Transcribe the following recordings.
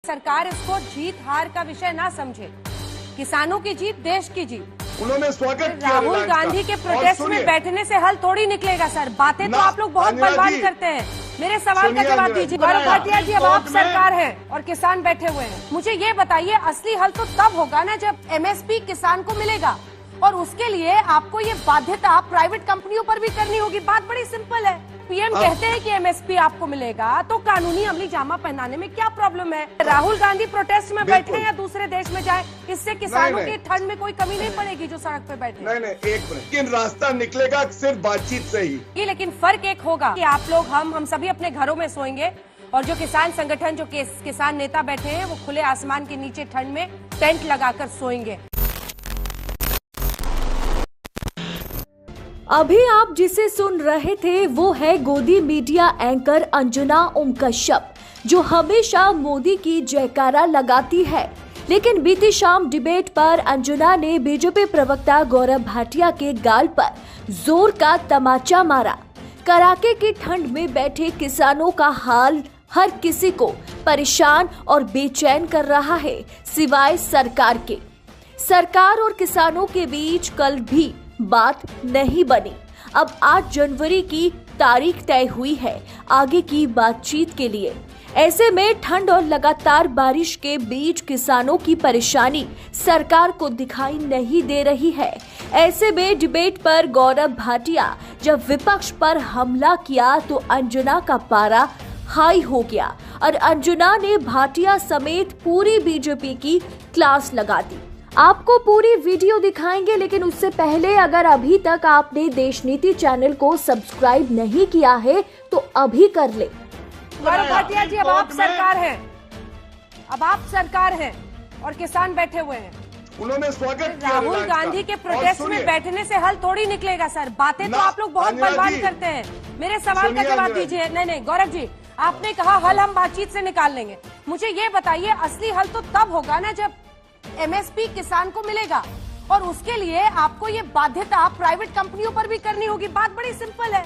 सरकार इसको जीत हार का विषय ना समझे। किसानों की जीत देश की जीत। उन्होंने स्वागत किया राहुल गांधी के प्रोटेस्ट में बैठने से हल थोड़ी निकलेगा सर। बातें तो आप लोग बहुत बर्बाद करते हैं। मेरे सवाल का जवाब दीजिए। गौरव भाटिया जी, अब आप सरकार है और किसान बैठे हुए हैं, मुझे ये बताइए असली हल तो तब होगा ना जब एमएसपी किसान को मिलेगा, और उसके लिए आपको ये बाध्यता प्राइवेट कंपनियों पर भी करनी होगी। बात बड़ी सिंपल है। पीएम कहते हैं कि एमएसपी आपको मिलेगा, तो कानूनी अमली जामा पहनाने में क्या प्रॉब्लम है? राहुल गांधी प्रोटेस्ट में बैठे या दूसरे देश में जाए, इससे किसानों की ठंड में कोई कमी नहीं पड़ेगी जो सड़क पे बैठे। नहीं, एक मिनट, लेकिन रास्ता निकलेगा सिर्फ बातचीत से ही। लेकिन फर्क एक होगा कि आप लोग हम सभी अपने घरों में सोएंगे, और जो किसान संगठन, जो किसान नेता बैठे हैं, वो खुले आसमान के नीचे ठंड में टेंट लगाकर सोएंगे। अभी आप जिसे सुन रहे थे वो है गोदी मीडिया एंकर अंजना ओम कश्यप, जो हमेशा मोदी की जयकारा लगाती है। लेकिन बीती शाम डिबेट पर अंजना ने बीजेपी प्रवक्ता गौरव भाटिया के गाल पर जोर का तमाचा मारा। कड़ाके की ठंड में बैठे किसानों का हाल हर किसी को परेशान और बेचैन कर रहा है, सिवाय सरकार के। सरकार और किसानों के बीच कल भी बात नहीं बनी। अब 8 जनवरी की तारीख तय हुई है आगे की बातचीत के लिए। ऐसे में ठंड और लगातार बारिश के बीच किसानों की परेशानी सरकार को दिखाई नहीं दे रही है। ऐसे में डिबेट पर गौरव भाटिया जब विपक्ष पर हमला किया तो अंजना का पारा हाई हो गया और अंजना ने भाटिया समेत पूरी बीजेपी की क्लास लगा दी। आपको पूरी वीडियो दिखाएंगे, लेकिन उससे पहले अगर अभी तक आपने देश नीति चैनल को सब्सक्राइब नहीं किया है तो अभी कर ले। गौरव भाटिया जी, अब आप सरकार हैं, अब आप सरकार हैं और किसान बैठे हुए हैं। उन्होंने स्वागत किया। राहुल गांधी के प्रोटेस्ट में बैठने से हल थोड़ी निकलेगा सर। बातें तो आप लोग बहुत बर्बाद करते हैं। मेरे सवाल का जवाब दीजिए। नहीं गौरव जी, आपने कहा हल हम बातचीत से निकाल लेंगे। मुझे ये बताइए असली हल तो तब होगा ना जब एमएसपी किसान को मिलेगा, और उसके लिए आपको ये बाध्यता प्राइवेट कंपनियों पर भी करनी होगी। बात बड़ी सिंपल है।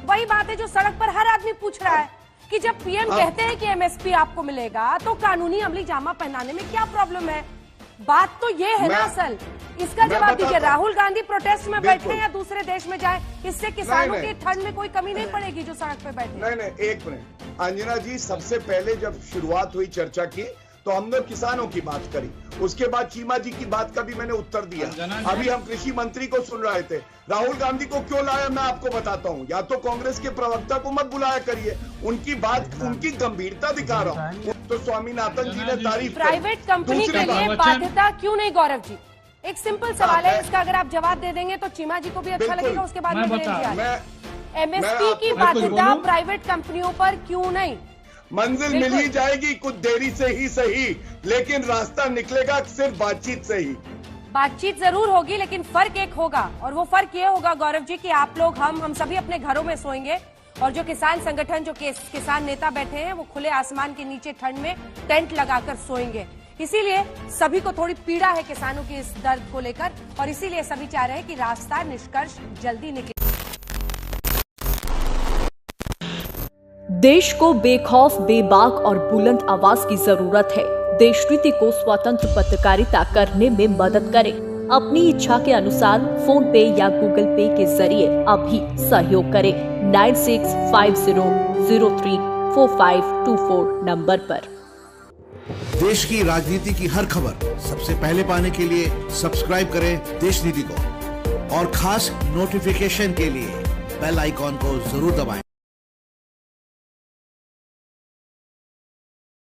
वही बात है जो सड़क पर हर आदमी पूछ रहा है कि जब पीएम कहते हैं कि एमएसपी आपको मिलेगा, तो कानूनी अमली जामा पहनाने में क्या प्रॉब्लम है? बात तो ये है ना असल। इसका जवाब दीजिए। राहुल गांधी प्रोटेस्ट में बैठे या दूसरे देश में जाए, इससे किसानों की ठंड में कोई कमी नहीं पड़ेगी जो सड़क पे बैठे। नहीं, एक मिनट अंजना जी, सबसे पहले जब शुरुआत हुई चर्चा की तो हमने किसानों की बात करी, उसके बाद चीमा जी की बात का भी मैंने उत्तर दिया। अभी हम कृषि मंत्री को सुन रहे थे। राहुल गांधी को क्यों लाया मैं आपको बताता हूँ। या तो कांग्रेस के प्रवक्ता को मत बुलाया करिए, उनकी बात, उनकी गंभीरता दिखा रहा हूँ। तो स्वामीनाथन जी ने तारीफ। प्राइवेट कंपनी के लिए बाध्यता क्यों नहीं गौरव जी? एक सिंपल सवाल है, इसका अगर आप जवाब दे देंगे तो चीमा जी को भी अच्छा लगेगा। उसके बाद एमएसपी की बाध्यता प्राइवेट कंपनियों पर क्यों नहीं? मंजिल मिल ही जाएगी, कुछ देरी से ही सही, लेकिन रास्ता निकलेगा सिर्फ बातचीत से ही। बातचीत जरूर होगी, लेकिन फर्क एक होगा, और वो फर्क ये होगा गौरव जी कि आप लोग हम सभी अपने घरों में सोएंगे, और जो किसान संगठन, जो किसान नेता बैठे हैं, वो खुले आसमान के नीचे ठंड में टेंट लगाकर सोएंगे। इसीलिए सभी को थोड़ी पीड़ा है किसानों की इस दर्द को लेकर, और इसीलिए सभी चाह रहे हैं कि रास्ता निष्कर्ष जल्दी निकले। देश को बेखौफ, बेबाक और बुलंद आवाज की जरूरत है। देश नीति को स्वतंत्र पत्रकारिता करने में मदद करें। अपनी इच्छा के अनुसार फोन पे या गूगल पे के जरिए अभी सहयोग करें 9650034524 नंबर पर। देश की राजनीति की हर खबर सबसे पहले पाने के लिए सब्सक्राइब करें देश नीति को, और खास नोटिफिकेशन के लिए बेल आइकॉन को जरूर दबाएं।